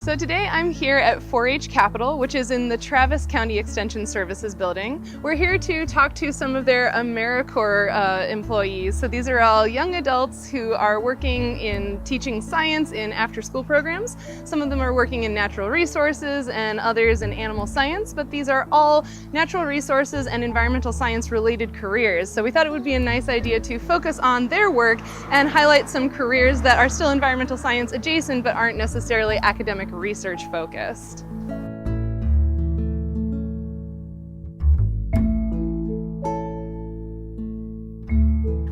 So today I'm here at 4-H Capital, which is in the Travis County Extension Services building. We're here to talk to some of their Americorps employees. So these are all young adults who are working in teaching science in after-school programs. Some of them are working in natural resources and others in animal science, but these are all natural resources and environmental science related careers. So we thought it would be a nice idea to focus on their work and highlight some careers that are still environmental science adjacent but aren't necessarily academic research focused.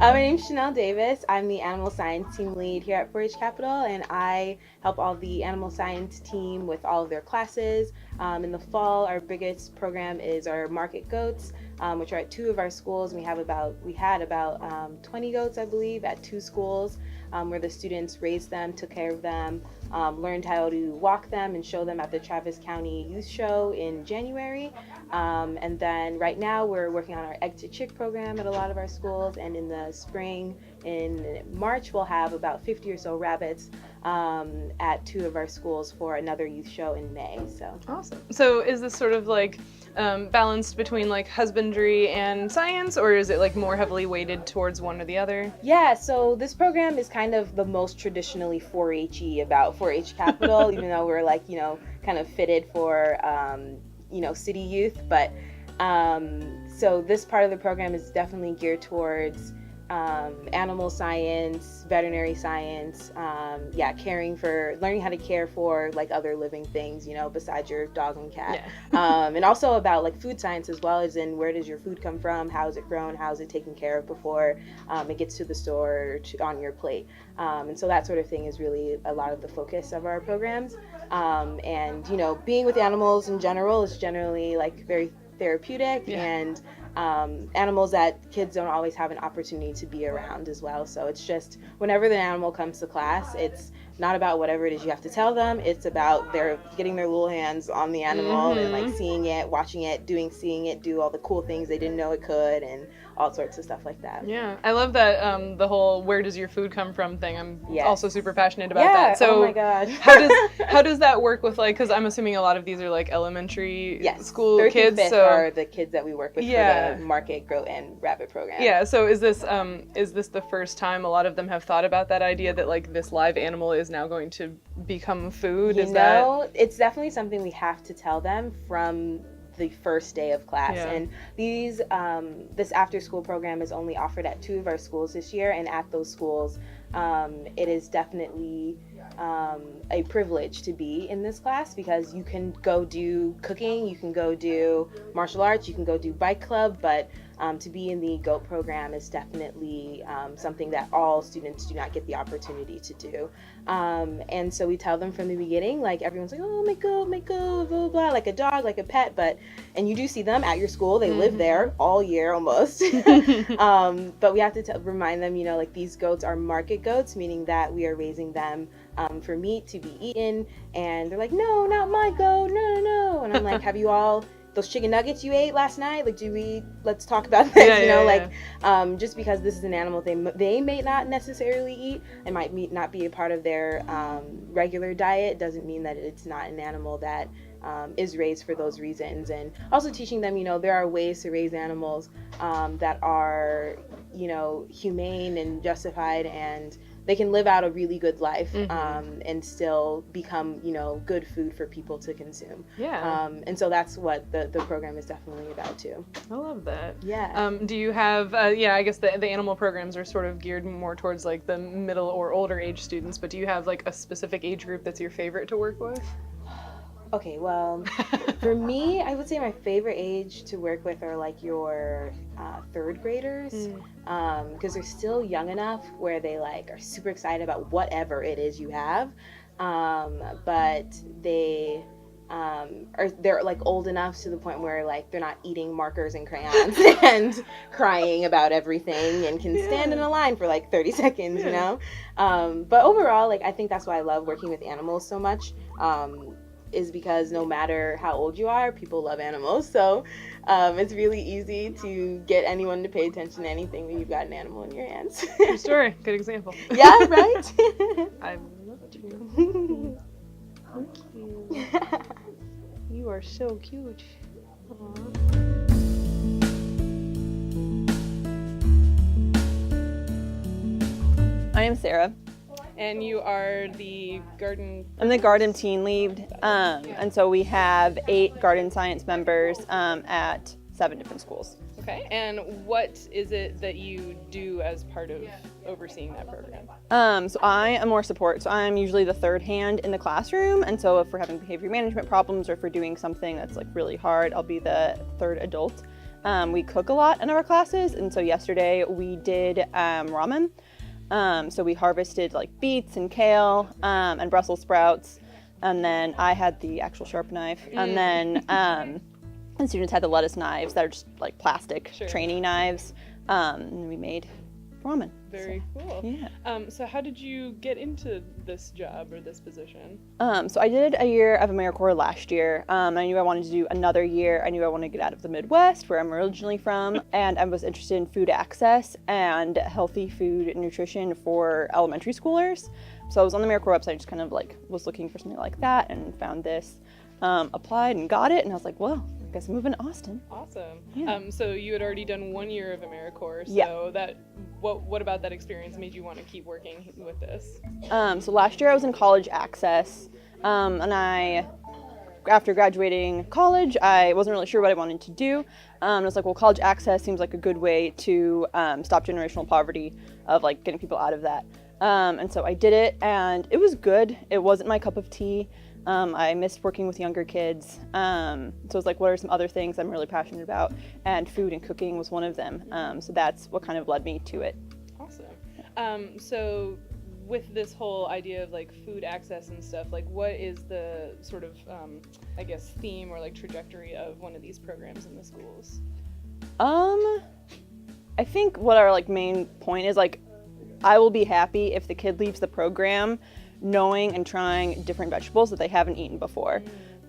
My name's Sheryl Davis. I'm the animal science team lead here at 4-H Capital, and I help all the animal science team with all of their classes. In the fall, our biggest program is our market goats, which are at 2 of our schools. We had about 20 goats, I believe, at 2 schools, where the students raised them, took care of them, learned how to walk them and show them at the Travis County Youth Show in January. And then right now we're working on our egg to chick program at a lot of our schools, and in the spring, in March, we'll have about 50 or so rabbits at 2 of our schools for another youth show in May. So awesome. So is this sort of like balanced between like husbandry and science, or is it like more heavily weighted towards one or the other? Yeah, so this program is kind of the most traditionally 4-H-y about 4-H Capital, even though we're like, kind of fitted for, city youth. But so this part of the program is definitely geared towards animal science, veterinary science, learning how to care for like other living things, besides your dog and cat. Yeah. And also about like food science as well, as in where does your food come from, how is it grown, how is it taken care of before it gets to the store or on your plate. And so that sort of thing is really a lot of the focus of our programs. And being with animals in general is generally like very therapeutic. Yeah. And animals that kids don't always have an opportunity to be around as well. So it's just whenever the animal comes to class, it's not about whatever it is you have to tell them. It's about their getting their little hands on the animal and like seeing it, watching it, seeing it do all the cool things they didn't know it could, and all sorts of stuff like that. Yeah, I love that the whole "where does your food come from" thing. I'm also super passionate about that. So oh my god, how does that work with like? Because I'm assuming a lot of these are like elementary school 3rd kids. And 5th so are the kids that we work with for the market, goat, and rabbit program. Yeah. So is this the first time a lot of them have thought about that idea that like this live animal is now going to become food? It's definitely something we have to tell them from the first day of class. Yeah. And this after school program is only offered at 2 of our schools this year, and at those schools it is definitely a privilege to be in this class, because you can go do cooking, you can go do martial arts, you can go do bike club, but to be in the GOAT program is definitely something that all students do not get the opportunity to do. And so we tell them from the beginning, like everyone's like, oh, my goat, blah, blah, blah, like a dog, like a pet, and you do see them at your school, they live there all year almost. But we have to remind them, like these goats are market goats, meaning that we are raising them for meat to be eaten. And they're like, no, not my goat, no. And I'm like, have you all, those chicken nuggets you ate last night, like let's talk about this. Just because this is an animal they may not necessarily eat, it might not be a part of their regular diet, doesn't mean that it's not an animal that is raised for those reasons. And also teaching them, there are ways to raise animals that are, humane and justified, and they can live out a really good life and still become, good food for people to consume. Yeah. And so that's what the program is definitely about too. I love that. Yeah. Do you have, I guess the animal programs are sort of geared more towards like the middle or older age students, but do you have like a specific age group that's your favorite to work with? Okay, well, for me, I would say my favorite age to work with are like your 3rd graders, because they're still young enough where they like are super excited about whatever it is you have, but they're like old enough to the point where like they're not eating markers and crayons and crying about everything and can stand in a line for like 30 seconds, but overall, like I think that's why I love working with animals so much. Is because no matter how old you are, people love animals. So it's really easy to get anyone to pay attention to anything when you've got an animal in your hands. True story. Good example. Yeah, right? I love you. you. You are so cute. Aww. I am Sarah. And you are the garden... I'm the garden team lead, and so we have 8 garden science members at 7 different schools. Okay, and what is it that you do as part of overseeing that program? So I am more support, so I'm usually the third hand in the classroom, and so if we're having behavior management problems or if we're doing something that's like really hard, I'll be the third adult. We cook a lot in our classes, and so yesterday we did ramen. So we harvested like beets and kale and Brussels sprouts, and then I had the actual sharp knife, and then the students had the lettuce knives that are just like plastic training knives, and we made ramen. Very cool. Yeah. So how did you get into this job or this position? So I did a year of Americorps last year. I knew I wanted to do another year. I knew I wanted to get out of the Midwest, where I'm originally from, and I was interested in food access and healthy food and nutrition for elementary schoolers. So I was on the Americorps website, just kind of like was looking for something like that, and found this, applied and got it, and I was like, well, I guess I'm moving to Austin. Awesome. Yeah. So you had already done 1 year of Americorps. So Yeah. What about that experience made you want to keep working with this? So last year I was in college access, and after graduating college, I wasn't really sure what I wanted to do. I was like, well, college access seems like a good way to stop generational poverty, of like getting people out of that. And so I did it, and it was good. It wasn't my cup of tea. I missed working with younger kids. So I was like, what are some other things I'm really passionate about? And food and cooking was one of them. So that's what kind of led me to it. Awesome. So with this whole idea of like food access and stuff, like what is the sort of, I guess, theme or like trajectory of one of these programs in the schools? I think what our like main point is, like, I will be happy if the kid leaves the program knowing and trying different vegetables that they haven't eaten before.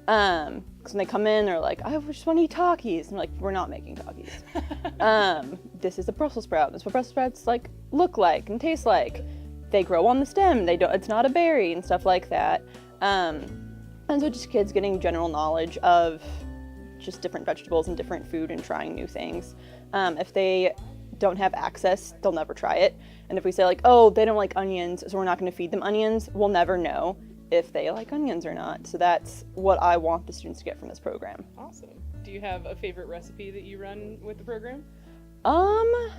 Because when they come in, they're like, I just want to eat Takis. And I'm like, we're not making Takis. This is a Brussels sprout. This is what Brussels sprouts like look like and taste like. They grow on the stem. It's not a berry and stuff like that. And so just kids getting general knowledge of just different vegetables and different food and trying new things. If they don't have access, they'll never try it. And if we say like, oh, they don't like onions, so we're not going to feed them onions, we'll never know if they like onions or not. So that's what I want the students to get from this program. Awesome. Do you have a favorite recipe that you run with the program? I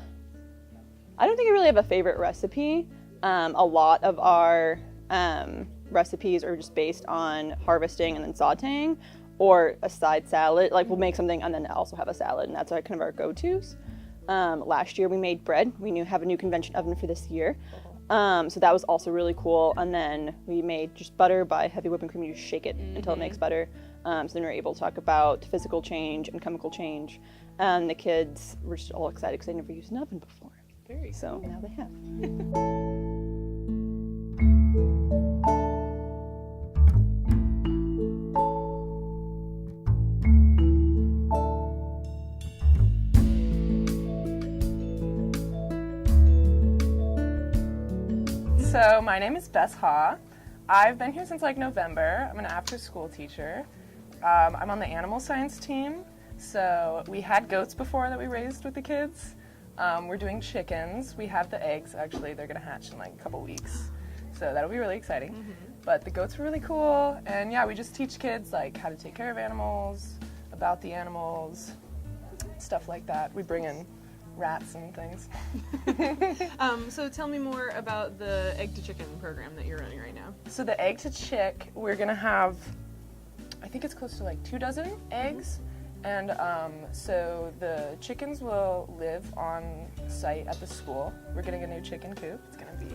don't think I really have a favorite recipe. A lot of our recipes are just based on harvesting and then sauteing, or a side salad. Like we'll make something and then also have a salad, and that's kind of our go-tos. Last year we made bread. We have a new convention oven for this year. So that was also really cool. And then we made just butter by heavy whipping cream. You just shake it until it makes butter. So then we're able to talk about physical change and chemical change. And the kids were just all excited because they never used an oven before. Very cool. So now they have. So my name is Bess Ha. I've been here since like November. I'm an after-school teacher. I'm on the animal science team. So we had goats before that we raised with the kids. We're doing chickens. We have the eggs, actually. They're going to hatch in like a couple weeks. So that'll be really exciting. Mm-hmm. But the goats were really cool. And yeah, we just teach kids like how to take care of animals, about the animals, stuff like that. We bring in rats and things. So tell me more about the egg to chicken program that you're running right now. So the egg to chick, we're gonna have, I think it's close to like 24 eggs. And so the chickens will live on site at the school. We're getting a new chicken coop. It's gonna be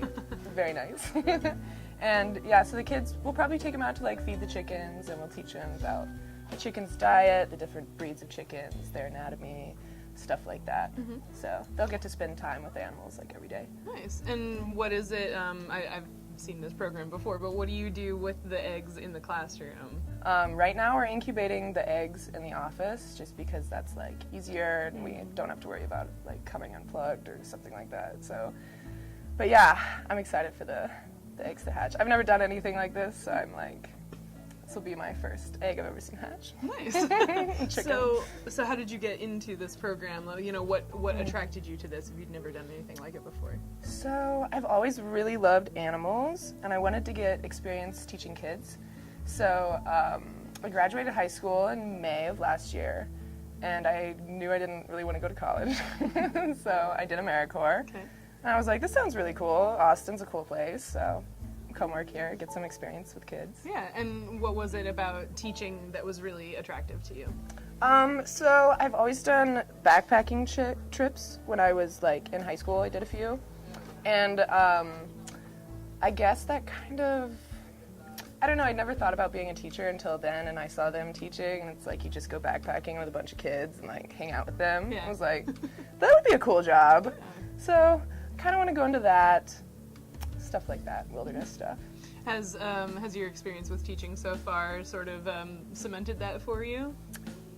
very nice. And yeah, so the kids, we'll probably take them out to like feed the chickens, and we'll teach them about the chicken's diet, the different breeds of chickens, their anatomy, stuff like that. Mm-hmm. So they'll get to spend time with animals like every day. Nice. And what is it, I've seen this program before, but what do you do with the eggs in the classroom? Right now we're incubating the eggs in the office just because that's like easier and we don't have to worry about like coming unplugged or something like that. So, but yeah, I'm excited for the eggs to hatch. I've never done anything like this, so I'm like This will be my first egg I've ever seen hatch. Nice. Chicken. So how did you get into this program? You know, what attracted you to this if you'd never done anything like it before? So I've always really loved animals, and I wanted to get experience teaching kids. So I graduated high school in May of last year, and I knew I didn't really want to go to college. So I did Americorps. Okay. And I was like, this sounds really cool. Austin's a cool place, so come work here, get some experience with kids. Yeah, and what was it about teaching that was really attractive to you? So I've always done backpacking trips when I was like in high school. I did a few, and I guess that kind of, I don't know, I never thought about being a teacher until then, and I saw them teaching, and it's like you just go backpacking with a bunch of kids and like hang out with them. Yeah. I was like, that would be a cool job. So I kind of want to go into that, stuff like that, wilderness stuff. Has your experience with teaching so far sort of cemented that for you?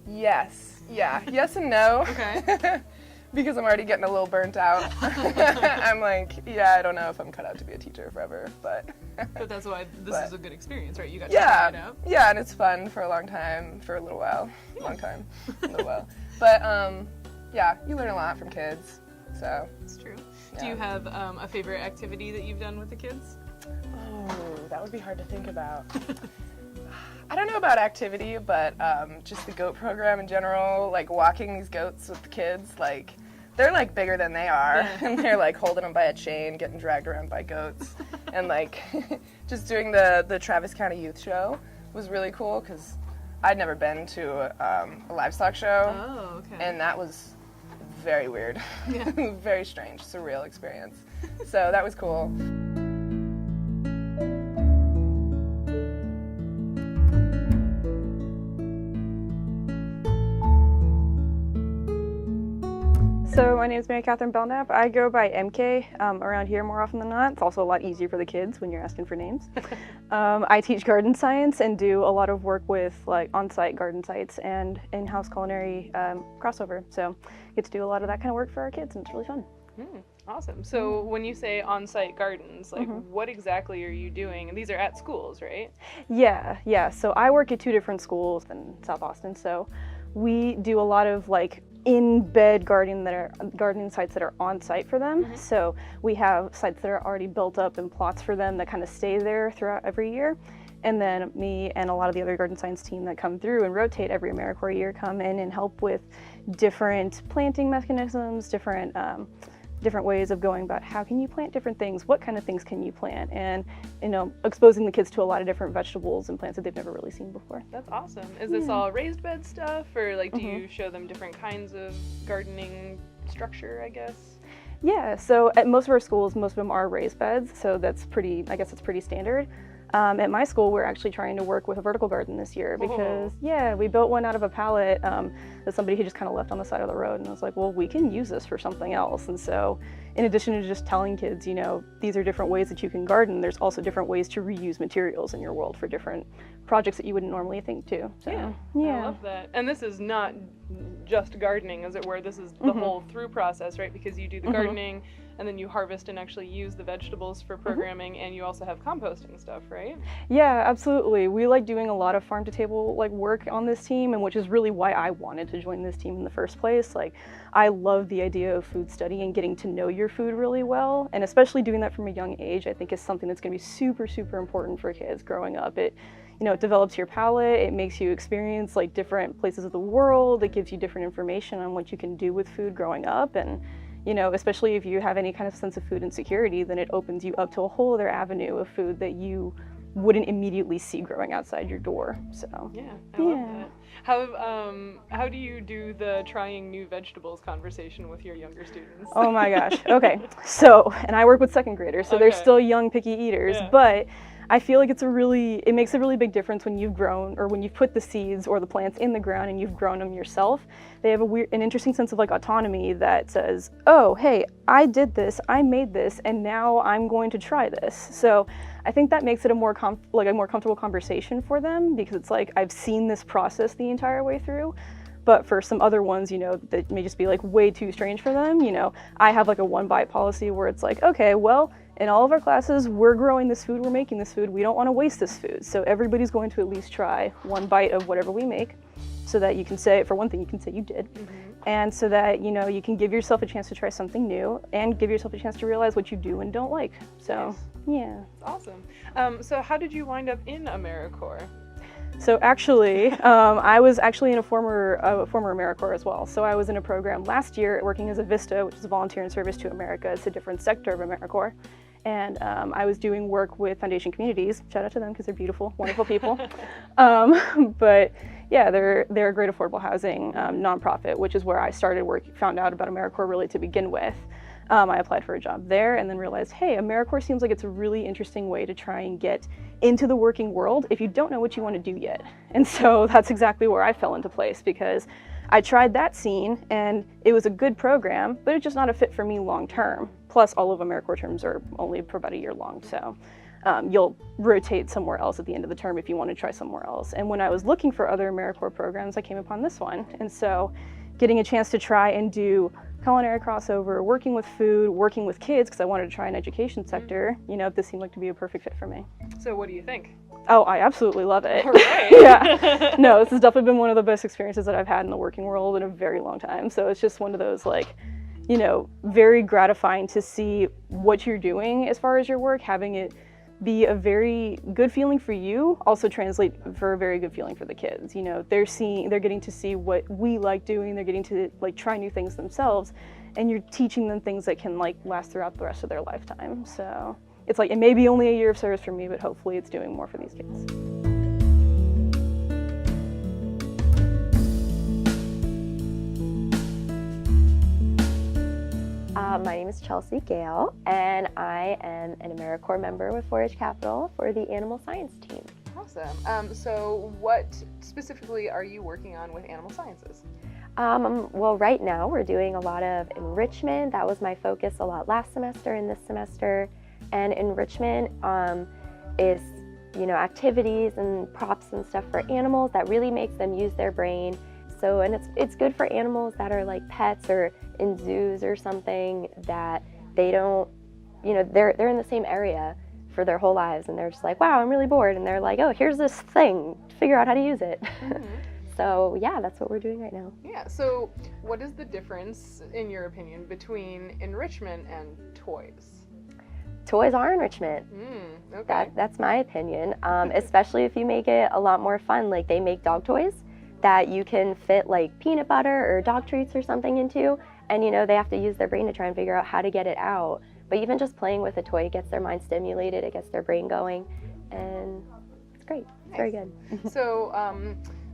Yes. Yeah. Yes and no. Okay. Because I'm already getting a little burnt out. I'm like, yeah, I don't know if I'm cut out to be a teacher forever, but. But that's why this is a good experience, right? You got to yeah, try it out. Yeah, and it's fun for a long time, for a little while. Long time, a little while. But yeah, you learn a lot from kids, so. It's true. Yeah. Do you have a favorite activity that you've done with the kids? Oh, that would be hard to think about. I don't know about activity, but just the goat program in general, like walking these goats with the kids, like they're like bigger than they are, and they're like holding them by a chain, getting dragged around by goats, and like just doing the Travis County Youth Show was really cool because I'd never been to a livestock show, and that was very weird, very strange, surreal experience. So that was cool. So my name is Katherine Belknap. I go by MK around here more often than not. It's also a lot easier for the kids when you're asking for names. I teach garden science and do a lot of work with like on-site garden sites and in-house culinary crossover. So get to do a lot of that kind of work for our kids, and it's really fun. Awesome. So when you say on-site gardens, like what exactly are you doing? And these are at schools, right? Yeah. So I work at 2 different schools in South Austin. So we do a lot of like in-bed gardening sites that are on site for them. So we have sites that are already built up and plots for them that kind of stay there throughout every year. And then me and a lot of the other garden science team that come through and rotate every Americorps year come in and help with different planting mechanisms, different ways of going about how can you plant different things, what kind of things can you plant, and exposing the kids to a lot of different vegetables and plants that they've never really seen before. That's awesome. Is this all raised bed stuff, or like do you show them different kinds of gardening structure, I guess? Yeah, so at most of our schools, most of them are raised beds, so that's pretty standard. At my school, we're actually trying to work with a vertical garden this year because, we built one out of a pallet that somebody had just kind of left on the side of the road. And I was like, well, we can use this for something else. And so in addition to just telling kids, these are different ways that you can garden, there's also different ways to reuse materials in your world for different projects that you wouldn't normally think to. So, I love that. And this is not just gardening, as it were. This is the whole through process, right? Because you do the gardening, and then you harvest and actually use the vegetables for programming, and you also have composting stuff, right? Yeah, absolutely. We like doing a lot of farm to table work on this team, and which is really why I wanted to join this team in the first place. Like, I love the idea of food study and getting to know your food really well, and especially doing that from a young age, I think is something that's going to be super, super important for kids growing up. It develops your palate, it makes you experience like different places of the world, it gives you different information on what you can do with food growing up, and especially if you have any kind of sense of food insecurity, then it opens you up to a whole other avenue of food that you wouldn't immediately see growing outside your door. So I love that. How do you do the trying new vegetables conversation with your younger students? Oh my gosh. Okay. So, and I work with second graders, so they're still young picky eaters, but I feel like it makes a really big difference when you've grown, or when you've put the seeds or the plants in the ground and you've grown them yourself. They have an interesting sense of like autonomy that says, oh, hey, I did this, I made this, and now I'm going to try this. So I think that makes it a more comfortable conversation for them, because it's like, I've seen this process the entire way through. But for some other ones, you know, that may just be like way too strange for them, you know, I have like a 1-bite policy where it's like, okay, well, in all of our classes, we're growing this food, we're making this food, we don't want to waste this food. So everybody's going to at least try 1 bite of whatever we make, so that you can say, for one thing, you can say you did. And so that, you know, you can give yourself a chance to try something new and give yourself a chance to realize what you do and don't like. So, yeah. That's awesome. So how did you wind up in Americorps? So actually, I was actually in a former Americorps as well. So I was in a program last year working as a VISTA, which is a volunteer in service to America. It's a different sector of Americorps. And I was doing work with Foundation Communities. Shout out to them because they're beautiful, wonderful people. But yeah, they're a great affordable housing nonprofit, which is where I started found out about Americorps really to begin with. I applied for a job there and then realized, hey, Americorps seems like it's a really interesting way to try and get into the working world if you don't know what you want to do yet. And so that's exactly where I fell into place, because I tried that scene and it was a good program, but it's just not a fit for me long term. Plus all of Americorps terms are only for about a year long. So you'll rotate somewhere else at the end of the term if you want to try somewhere else. And when I was looking for other Americorps programs, I came upon this one. And so getting a chance to try and do culinary crossover, working with food, working with kids, because I wanted to try an education sector, you know, this seemed like to be a perfect fit for me. So what do you think? Oh, I absolutely love it. All right. Yeah. No, this has definitely been one of the best experiences that I've had in the working world in a very long time. So it's just one of those, like, you know, very gratifying to see what you're doing as far as your work, having it be a very good feeling for you, also translate for a very good feeling for the kids. You know, they're getting to see what we like doing, they're getting to like try new things themselves, and you're teaching them things that can like last throughout the rest of their lifetime. So it's like, it may be only a year of service for me, but hopefully it's doing more for these kids. My name is Chelsea Gale, and I am an Americorps member with 4-H Capital for the Animal Science team. Awesome. So what specifically are you working on with Animal Sciences? Well, right now we're doing a lot of enrichment. That was my focus a lot last semester and this semester. And enrichment is, you know, activities and props and stuff for animals that really makes them use their brain. So, and it's good for animals that are like pets or in zoos or something that they don't, you know, they're in the same area for their whole lives, and they're just like, wow, I'm really bored, and they're like, oh, here's this thing, figure out how to use it. So yeah, that's what we're doing right now. Yeah, so what is the difference, in your opinion, between enrichment and toys? Toys are enrichment. Okay. That's my opinion, especially if you make it a lot more fun. Like, they make dog toys that you can fit like peanut butter or dog treats or something into, and you know, they have to use their brain to try and figure out how to get it out. But even just playing with a toy, it gets their mind stimulated, it gets their brain going, and it's great. It's very good. So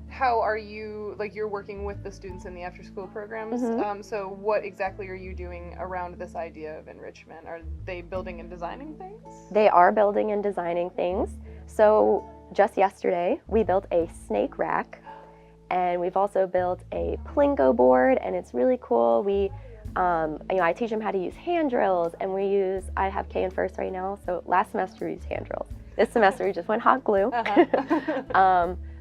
how are you, like, you're working with the students in the after school programs, so what exactly are you doing around this idea of enrichment? Are they building and designing things? They are building and designing things. So just yesterday we built a snake rack, and we've also built a Plinko board, and it's really cool. We, you know, I teach them how to use hand drills, and I have K in first right now, so last semester we used hand drills. This semester we just went hot glue.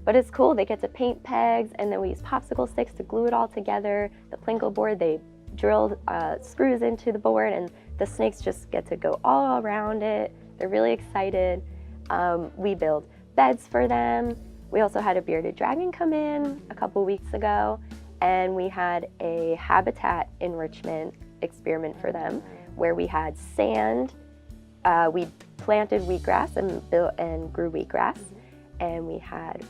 But it's cool, they get to paint pegs, and then we use popsicle sticks to glue it all together. The Plinko board, they drill screws into the board, and the snakes just get to go all around it. They're really excited. We build beds for them. We also had a bearded dragon come in a couple weeks ago, and we had a habitat enrichment experiment for them where we had sand. We planted wheatgrass and grew wheatgrass, and we had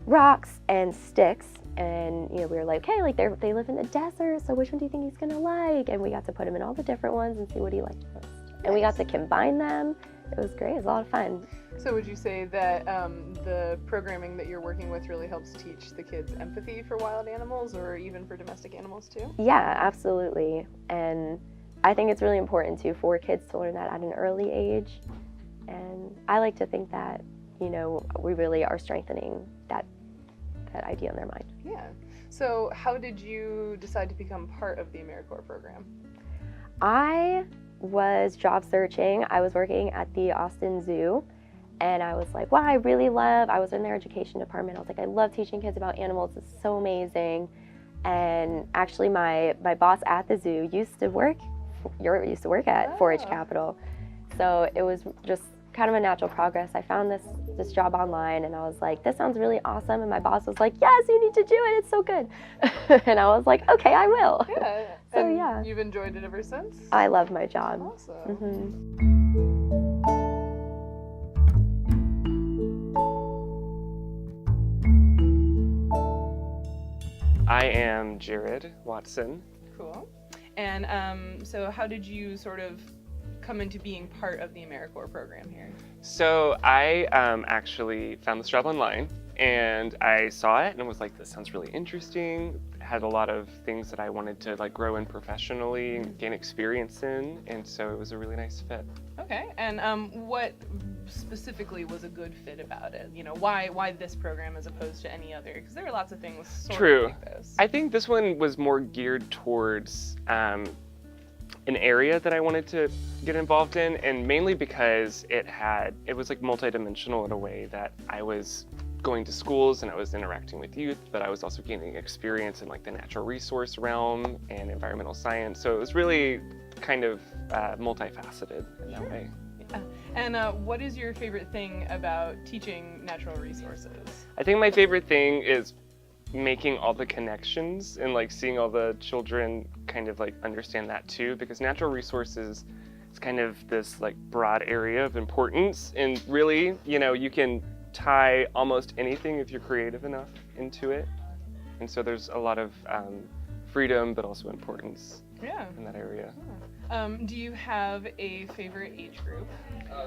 rocks and sticks, and you know, we were like, okay, like they live in the desert, so which one do you think he's gonna like? And we got to put him in all the different ones and see what he liked most. And we got to combine them. It was great. It was a lot of fun. So would you say that the programming that you're working with really helps teach the kids empathy for wild animals, or even for domestic animals too? Yeah, absolutely. And I think it's really important too for kids to learn that at an early age. And I like to think that, you know, we really are strengthening that idea in their mind. Yeah. So how did you decide to become part of the Americorps program? I was job searching. I was working at the Austin Zoo, and I was like, wow, I was in their education department. I was like, I love teaching kids about animals. It's so amazing. And actually my boss at the zoo used to work at 4-H Capital. So it was just kind of a natural progress. I found this job online and I was like, this sounds really awesome. And my boss was like, yes, you need to do it. It's so good. And I was like, okay, I will. Yeah. So and yeah. You've enjoyed it ever since? I love my job. Awesome. Mm-hmm. I am Jared Watson. Cool. And so how did you sort of come into being part of the Americorps program here? So I actually found this job online and I saw it and was like, this sounds really interesting. It had a lot of things that I wanted to like grow in professionally and gain experience in, and so it was a really nice fit. Okay. And what specifically was a good fit about it? You know, why this program as opposed to any other? Because there are lots of things sort True. of like this. I think this one was more geared towards an area that I wanted to get involved in, and mainly because it was like multidimensional in a way that I was going to schools and I was interacting with youth, but I was also gaining experience in like the natural resource realm and environmental science. So it was really kind of multifaceted in that way. Yeah. And what is your favorite thing about teaching natural resources? I think my favorite thing is making all the connections and like seeing all the children kind of like understand that too, because natural resources is kind of this like broad area of importance, and really, you know, you can tie almost anything if you're creative enough into it, and so there's a lot of freedom but also importance in that area. Do you have a favorite age group?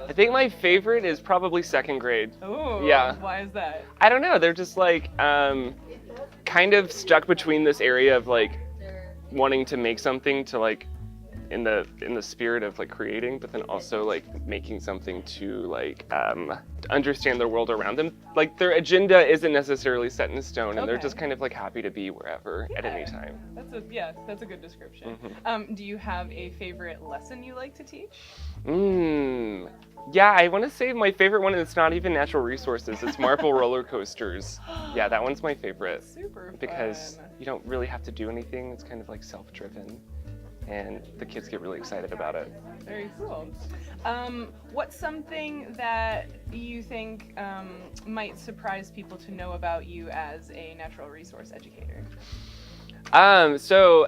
I think my favorite is probably 2nd grade. Oh, yeah. Why is that? I don't know, they're just like kind of stuck between this area of like wanting to make something to like in the spirit of like creating, but then also like making something to like understand the world around them. Like their agenda isn't necessarily set in stone, and they're just kind of like happy to be wherever at any time. That's a good description. Do you have a favorite lesson you like to teach? Yeah, I want to say my favorite one is not even natural resources. It's marble roller coasters. Yeah, that one's my favorite. Super fun. Because you don't really have to do anything. It's kind of like self-driven, and the kids get really excited about it. Very cool. What's something that you think might surprise people to know about you as a natural resource educator? So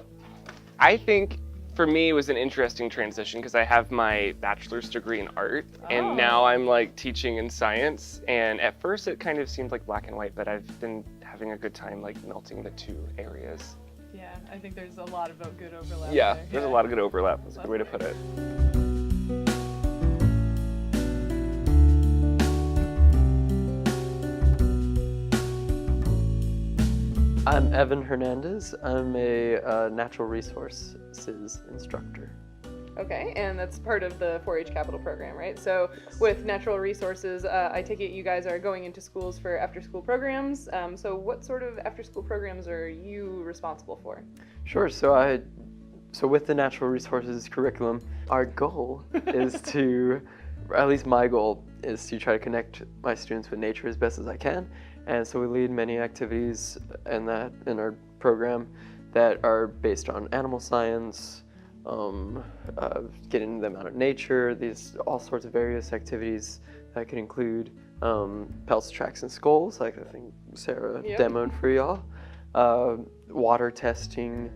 I think for me it was an interesting transition because I have my bachelor's degree in art, and now I'm like teaching in science, and at first it kind of seemed like black and white, but I've been having a good time like melting the two areas. Yeah, I think there's a lot of good overlap. Yeah, there's a lot of good overlap. That's a good way to put it. I'm Evan Hernandez. I'm a natural resources instructor. Okay, and that's part of the 4-H Capital program, right? So with natural resources, I take it you guys are going into schools for after-school programs. So what sort of after-school programs are you responsible for? Sure. So with the natural resources curriculum, our goal is to, or at least my goal is to try to connect my students with nature as best as I can. And so we lead many activities in our program that are based on animal science, getting them out of nature, all sorts of various activities that could include pelts, tracks, and skulls, like I think Sarah demoed for y'all. Water testing.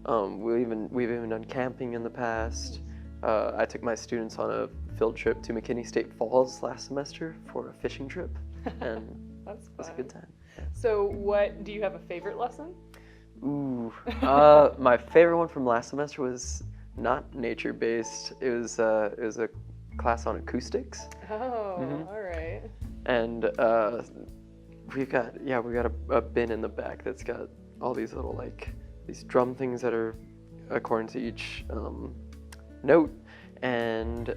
We've even done camping in the past. I took my students on a field trip to McKinney State Falls last semester for a fishing trip, and That's fun. it was a good time. So do you have a favorite lesson? Ooh, my favorite one from last semester was not nature-based. It was a class on acoustics. Oh, all right. And we've got a bin in the back that's got all these little these drum things that are according to each note. And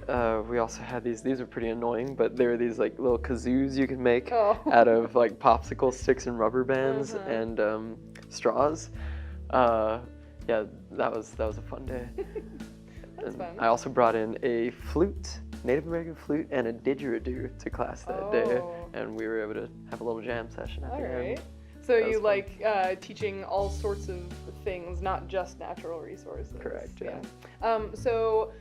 we also had these are pretty annoying, but there are these little kazoos you can make out of popsicle sticks and rubber bands and straws. Yeah, that was a fun day. That's fun. I also brought in a flute, Native American flute, and a didgeridoo to class that day, and we were able to have a little jam session at the end. All right. So that you was like teaching all sorts of things, not just natural resources. Correct, yeah. So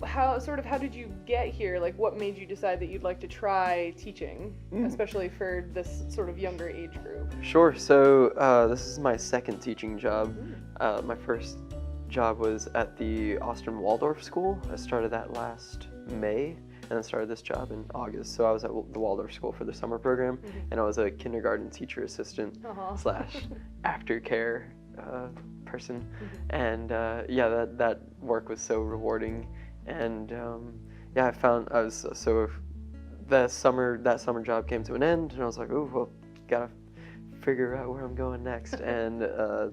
how did you get here? Like, what made you decide that you'd like to try teaching, especially for this sort of younger age group? Sure. So this is my second teaching job. My first job was at the Austin Waldorf School. I started that last May, and then started this job in August. So I was at the Waldorf School for the summer program, and I was a kindergarten teacher assistant / aftercare person. And yeah, that work was so rewarding. And yeah, I was so that summer job came to an end, and I was like, oh well, gotta figure out where I'm going next. And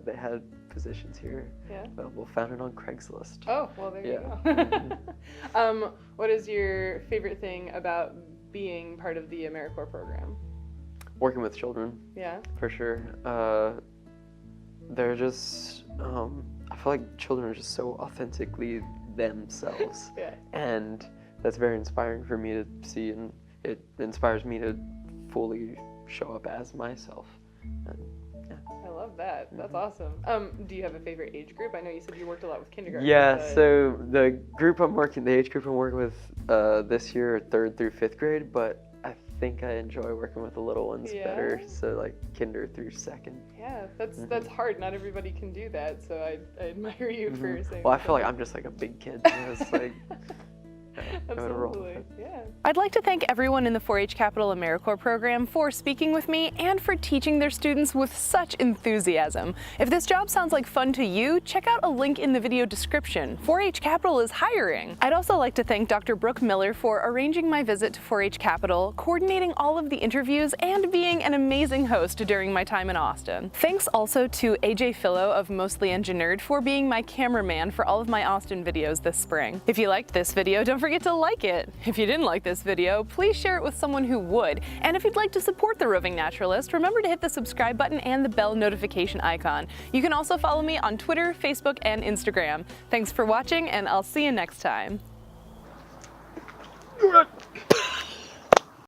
they had positions here available, found it on Craigslist. Oh, well, there you go. What is your favorite thing about being part of the Americorps program? Working with children. Yeah. For sure. They're just, I feel like children are just so authentically themselves. And that's very inspiring for me to see, and it inspires me to fully show up as myself. And, I love that. That's awesome. Do you have a favorite age group? I know you said you worked a lot with kindergarten. Yeah, so the age group I'm working with this year are 3rd through 5th grade, but I think I enjoy working with the little ones better, so like kinder through 2nd. Yeah, that's hard. Not everybody can do that, so I admire you for saying. Well, I feel like I'm just like a big kid, so it's like absolutely, yeah. I'd like to thank everyone in the 4-H Capital Americorps program for speaking with me and for teaching their students with such enthusiasm. If this job sounds like fun to you, check out a link in the video description. 4-H Capital is hiring. I'd also like to thank Dr. Brooke Miller for arranging my visit to 4-H Capital, coordinating all of the interviews, and being an amazing host during my time in Austin. Thanks also to AJ Fillo of MostlyEnginerd for being my cameraman for all of my Austin videos this spring. If you liked this video, don't forget to like it. If you didn't like this video, please share it with someone who would. And if you'd like to support the Roving Naturalist, remember to hit the subscribe button and the bell notification icon. You can also follow me on Twitter, Facebook, and Instagram. Thanks for watching, and I'll see you next time.